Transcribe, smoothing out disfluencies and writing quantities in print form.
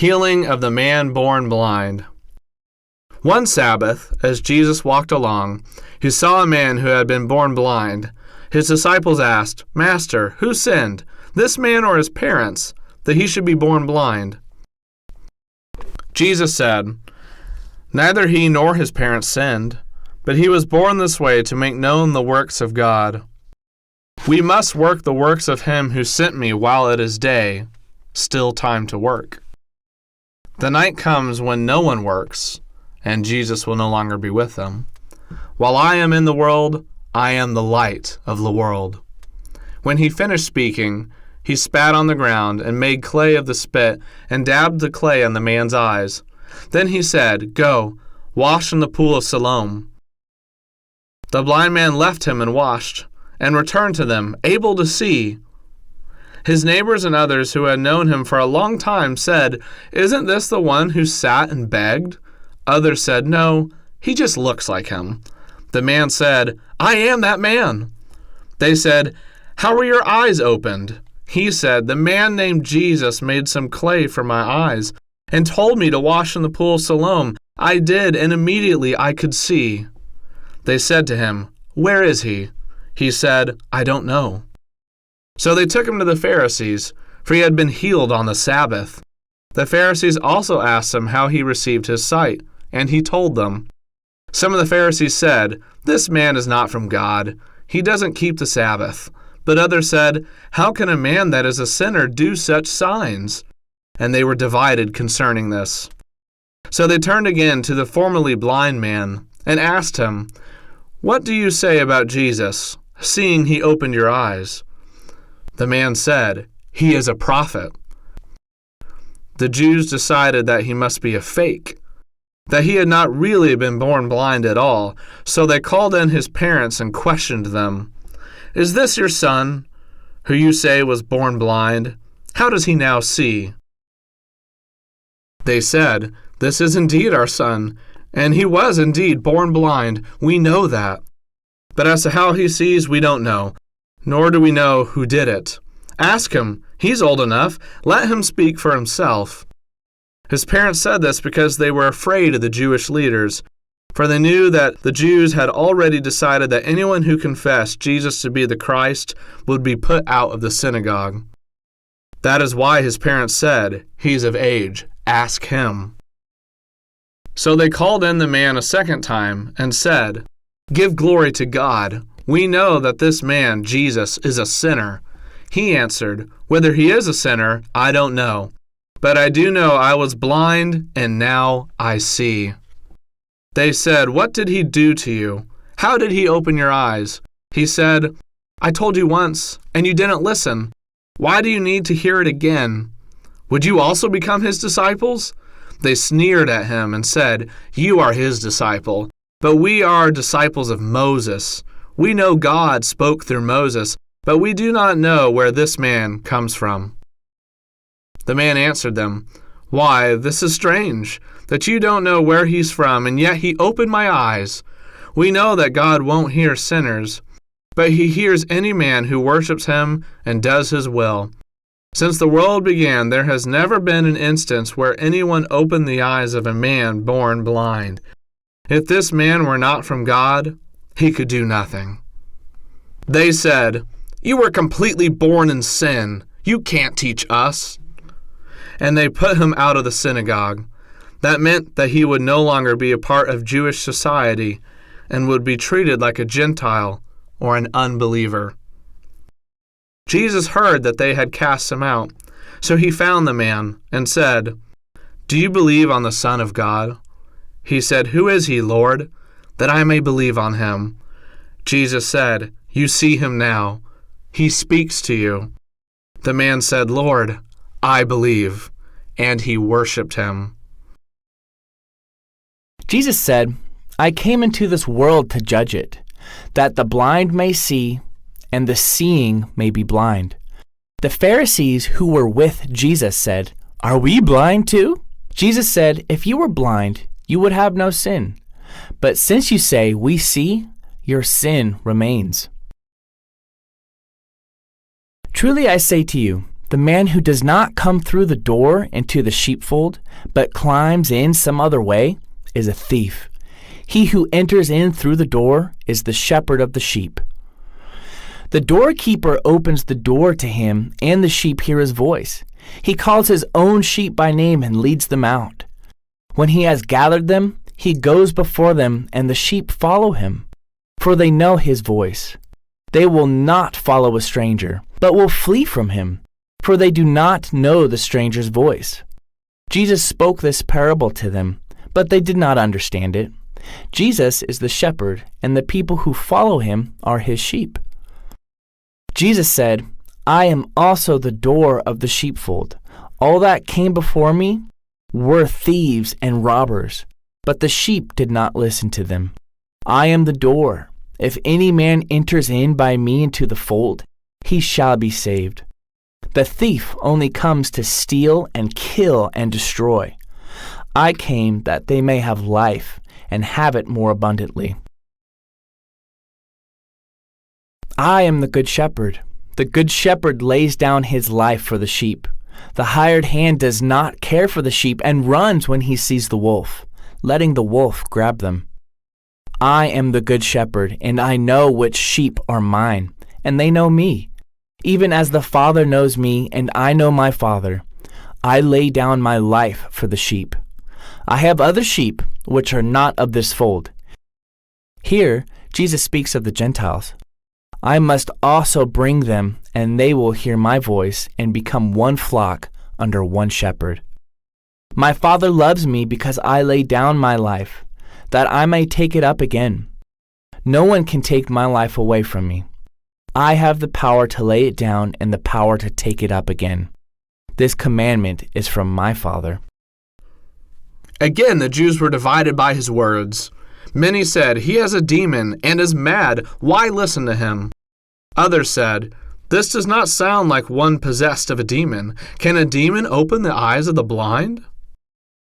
Healing of the man born blind. One Sabbath, as Jesus walked along, he saw a man who had been born blind. His disciples asked, "Master, who sinned, this man or his parents, that he should be born blind?" Jesus said, "Neither he nor his parents sinned, but he was born this way to make known the works of God. We must work the works of him who sent me while it is day, still time to work. The night comes when no one works, and Jesus will no longer be with them. While I am in the world, I am the light of the world." When he finished speaking, he spat on the ground and made clay of the spit and dabbed the clay on the man's eyes. Then he said, "Go, wash in the pool of Siloam." The blind man left him and washed, and returned to them, able to see. His neighbors and others who had known him for a long time said, "Isn't this the one who sat and begged?" Others said, "No, he just looks like him." The man said, "I am that man." They said, "How were your eyes opened?" He said, "The man named Jesus made some clay for my eyes and told me to wash in the pool of Siloam. I did, and immediately I could see." They said to him, "Where is he?" He said, "I don't know." So they took him to the Pharisees, for he had been healed on the Sabbath. The Pharisees also asked him how he received his sight, and he told them. Some of the Pharisees said, "This man is not from God. He doesn't keep the Sabbath." But others said, "How can a man that is a sinner do such signs?" And they were divided concerning this. So they turned again to the formerly blind man and asked him, "What do you say about Jesus, seeing he opened your eyes?" The man said, "He is a prophet." The Jews decided that he must be a fake, that he had not really been born blind at all, so they called in his parents and questioned them. "Is this your son, who you say was born blind? How does he now see?" They said, "This is indeed our son, and he was indeed born blind. We know that. But as to how he sees, we don't know, nor do we know who did it. Ask him. He's old enough. Let him speak for himself." His parents said this because they were afraid of the Jewish leaders, for they knew that the Jews had already decided that anyone who confessed Jesus to be the Christ would be put out of the synagogue. That is why his parents said, "He's of age. Ask him." So they called in the man a second time and said, "Give glory to God. We know that this man, Jesus, is a sinner." He answered, "Whether he is a sinner, I don't know. But I do know I was blind, and now I see." They said, "What did he do to you? How did he open your eyes?" He said, "I told you once, and you didn't listen. Why do you need to hear it again? Would you also become his disciples?" They sneered at him and said, "You are his disciple, but we are disciples of Moses. We know God spoke through Moses, but we do not know where this man comes from." The man answered them, "Why, this is strange, that you don't know where he's from, and yet he opened my eyes. We know that God won't hear sinners, but he hears any man who worships him and does his will. Since the world began, there has never been an instance where anyone opened the eyes of a man born blind. If this man were not from God, he could do nothing." They said, "You were completely born in sin. You can't teach us." And they put him out of the synagogue. That meant that he would no longer be a part of Jewish society and would be treated like a Gentile or an unbeliever. Jesus heard that they had cast him out, so he found the man and said, "Do you believe on the Son of God?" He said, "Who is he, Lord, that I may believe on him?" Jesus said, "You see him now. He speaks to you." The man said, "Lord, I believe," and he worshipped him. Jesus said, "I came into this world to judge it, that the blind may see, and the seeing may be blind." The Pharisees who were with Jesus said, "Are we blind too?" Jesus said, "If you were blind, you would have no sin. But since you say, 'We see,' your sin remains." Truly I say to you, The man who does not come through the door into the sheepfold, but climbs in some other way, is a thief. He who enters in through the door is the shepherd of the sheep. The doorkeeper opens the door to him, and the sheep hear his voice. He calls his own sheep by name and leads them out. When he has gathered them, he goes before them, and the sheep follow him, for they know his voice. They will not follow a stranger, but will flee from him, for they do not know the stranger's voice. Jesus spoke this parable to them, but they did not understand it. Jesus is the shepherd, and the people who follow him are his sheep. Jesus said, I am also the door of the sheepfold. All that came before me were thieves and robbers, but the sheep did not listen to them. I am the door. If any man enters in by me into the fold, he shall be saved. The thief only comes to steal and kill and destroy. I came that they may have life and have it more abundantly. I am the good shepherd. The good shepherd lays down his life for the sheep. The hired hand does not care for the sheep and runs when he sees the wolf, letting the wolf grab them. I am the good shepherd, and I know which sheep are mine, and they know me. Even as the Father knows me, and I know my Father, I lay down my life for the sheep. I have other sheep which are not of this fold. Here, Jesus speaks of the Gentiles. I must also bring them, and they will hear my voice and become one flock under one shepherd. My Father loves me because I lay down my life, that I may take it up again. No one can take my life away from me. I have the power to lay it down and the power to take it up again. This commandment is from my Father. Again, the Jews were divided by his words. Many said, He has a demon and is mad. Why listen to him? Others said, This does not sound like one possessed of a demon. Can a demon open the eyes of the blind?